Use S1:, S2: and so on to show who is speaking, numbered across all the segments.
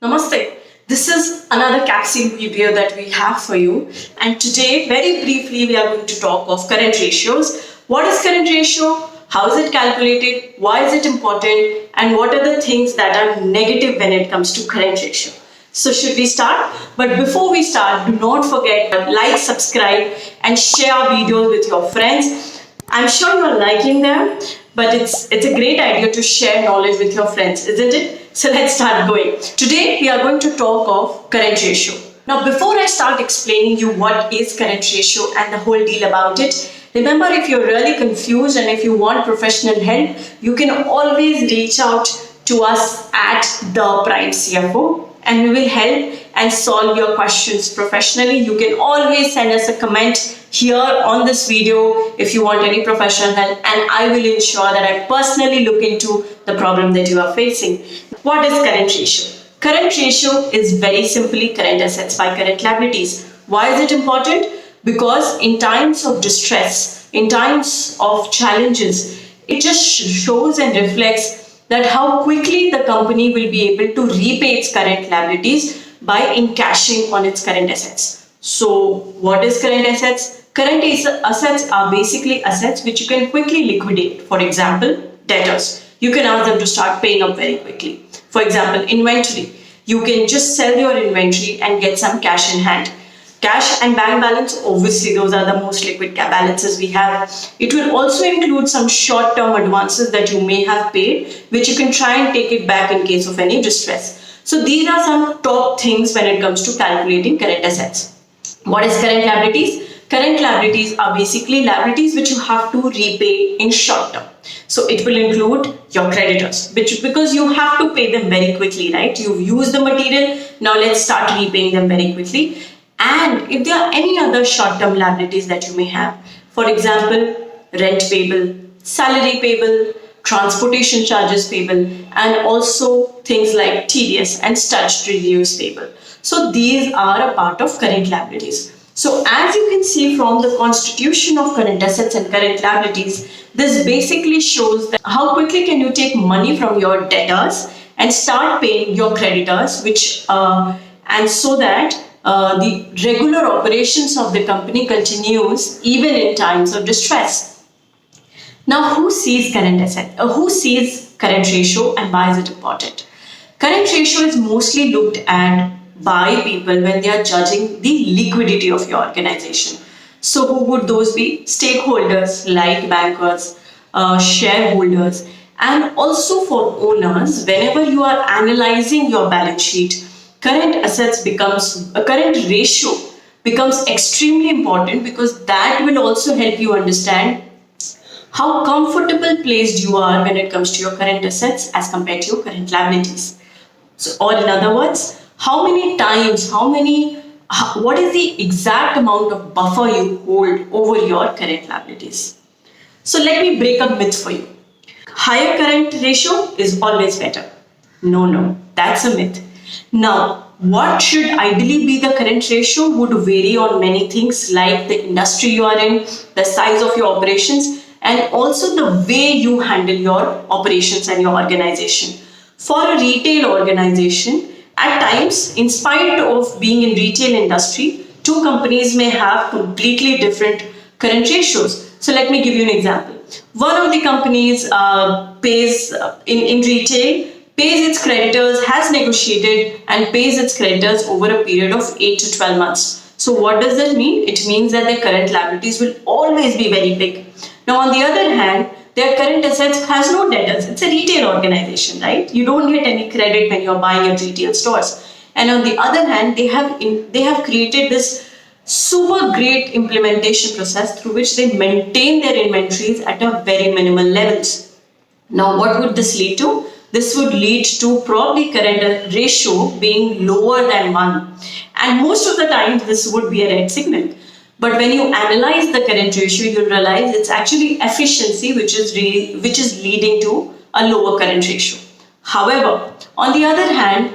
S1: Namaste. This is another capsule video that we have for you. And today, very briefly, we are going to talk of current ratios. What is current ratio? How is it calculated? Why is it important? And what are the things that are negative when it comes to current ratio? So should we start? But before we start, do not forget to like, subscribe and share our videos with your friends. I'm sure you're liking them, but it's a great idea to share knowledge with your friends, isn't it? So let's start going. Today we are going to talk of current ratio. Now before I start explaining you what is current ratio and the whole deal about it, remember, if you're really confused and if you want professional help, you can always reach out to us at the Prime CFO and we will help and solve your questions professionally. You can always send us a comment here on this video if you want any professional help, and I will ensure that I personally look into the problem that you are facing. What is current ratio? Current ratio is very simply current assets by current liabilities. Why is it important? Because in times of distress, in times of challenges, it just shows and reflects that how quickly the company will be able to repay its current liabilities by encashing on its current assets. So what is current assets? Current assets are basically assets which you can quickly liquidate. For example, debtors. You can ask them to start paying up very quickly. For example, inventory. You can just sell your inventory and get some cash in hand. Cash and bank balance, obviously those are the most liquid balances we have. It will also include some short-term advances that you may have paid, which you can try and take it back in case of any distress. So these are some top things when it comes to calculating current assets. What is current liabilities? Current liabilities are basically liabilities which you have to repay in short term. So it will include your creditors, because you have to pay them very quickly, right? You've used the material, now let's start repaying them very quickly. And if there are any other short-term liabilities that you may have, for example, rent payable, salary payable, transportation charges payable, and also things like TDS and statutory dues payable. So these are a part of current liabilities. So as you can see from the constitution of current assets and current liabilities, this basically shows that how quickly can you take money from your debtors and start paying your creditors, and so that the regular operations of the company continues even in times of distress. Now, who sees current asset? Who sees current ratio and why is it important? Current ratio is mostly looked at by people when they are judging the liquidity of your organization. So who would those be? Stakeholders like bankers, shareholders, and also for owners. Whenever you are analyzing your balance sheet, current ratio becomes extremely important, because that will also help you understand how comfortable placed you are when it comes to your current assets as compared to your current liabilities. So, or in other words, how many times, what is the exact amount of buffer you hold over your current liabilities? So let me break a myth for you. Higher current ratio is always better. No, that's a myth. Now, what should ideally be the current ratio would vary on many things, like the industry you are in, the size of your operations, and also the way you handle your operations and your organization. For a retail organization, at times, in spite of being in retail industry, two companies may have completely different current ratios. So let me give you an example. One of the companies pays in retail, pays its creditors, has negotiated and pays its creditors over a period of 8 to 12 months. So what does that mean? It means that their current liabilities will always be very big. Now on the other hand, their current assets has no debtors. It's a retail organization, right? You don't get any credit when you're buying at retail stores. And on the other hand, they have created this super great implementation process through which they maintain their inventories at a very minimal levels. Now, what would this lead to? This would lead to probably current ratio being lower than 1. And most of the time, this would be a red signal. But when you analyze the current ratio, you'll realize it's actually efficiency which is leading to a lower current ratio. However, on the other hand,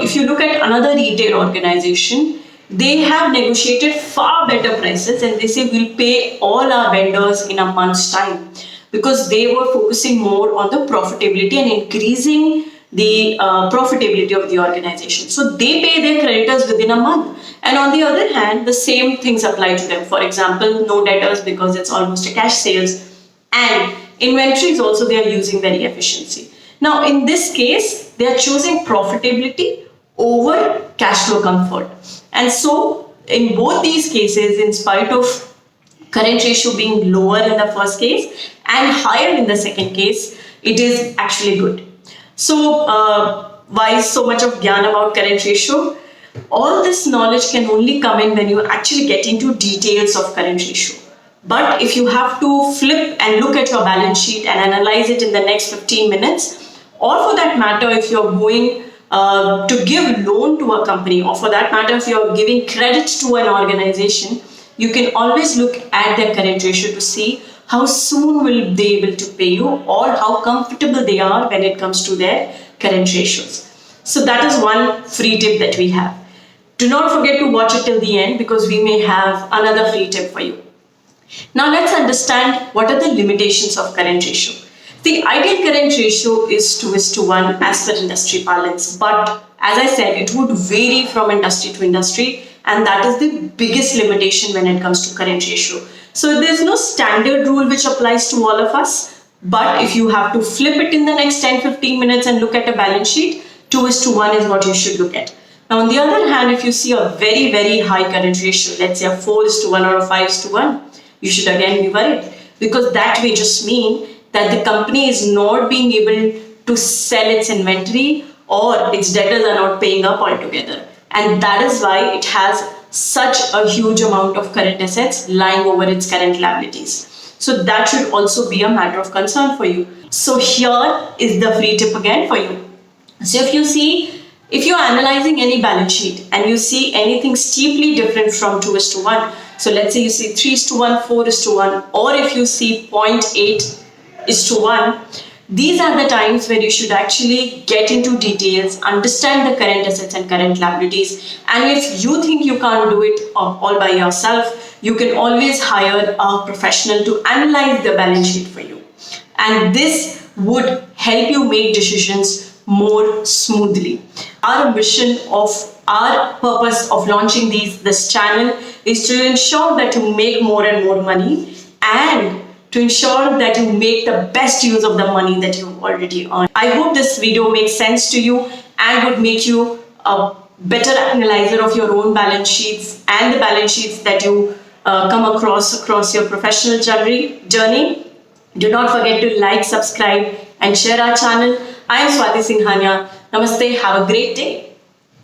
S1: if you look at another retail organization, they have negotiated far better prices and they say we'll pay all our vendors in a month's time, because they were focusing more on the profitability and increasing the profitability of the organization. So they pay their creditors within a month. And on the other hand, the same things apply to them. For example, no debtors because it's almost a cash sales, and inventories also they are using very efficiency. Now in this case, they are choosing profitability over cash flow comfort. And so in both these cases, in spite of current ratio being lower in the first case and higher in the second case, it is actually good. So why so much of gyan about current ratio? All this knowledge can only come in when you actually get into details of current ratio. But if you have to flip and look at your balance sheet and analyze it in the next 15 minutes, or for that matter, if you're going to give loan to a company, or for that matter, if you're giving credit to an organization, you can always look at their current ratio to see how soon will they able to pay you, or how comfortable they are when it comes to their current ratios. So that is one free tip that we have. Do not forget to watch it till the end because we may have another free tip for you. Now let's understand what are the limitations of current ratio. The ideal current ratio is 2:1 as per industry parlance, but as I said, it would vary from industry to industry, and that is the biggest limitation when it comes to current ratio. So there's no standard rule which applies to all of us, but if you have to flip it in the next 10-15 minutes and look at a balance sheet, 2:1 is what you should look at. Now on the other hand, if you see a very high current ratio, let's say a 4:1 or a 5:1, you should again be worried, because that may just mean that the company is not being able to sell its inventory, or its debtors are not paying up altogether. And that is why it has such a huge amount of current assets lying over its current liabilities. So that should also be a matter of concern for you. So here is the free tip again for you. So if you're analyzing any balance sheet and you see anything steeply different from 2:1, so let's say you see 3:1, 4:1, or if you see 0.8:1, these are the times where you should actually get into details, understand the current assets and current liabilities. And if you think you can't do it all by yourself, you can always hire a professional to analyze the balance sheet for you. And this would help you make decisions more smoothly. Our mission of our purpose of launching this channel is to ensure that you make more and more money, and to ensure that you make the best use of the money that you've already earned. I hope this video makes sense to you and would make you a better analyzer of your own balance sheets and the balance sheets that you come across your professional journey. Do not forget to like, subscribe and share our channel. I am Swati Singhania. Namaste. Have a great day.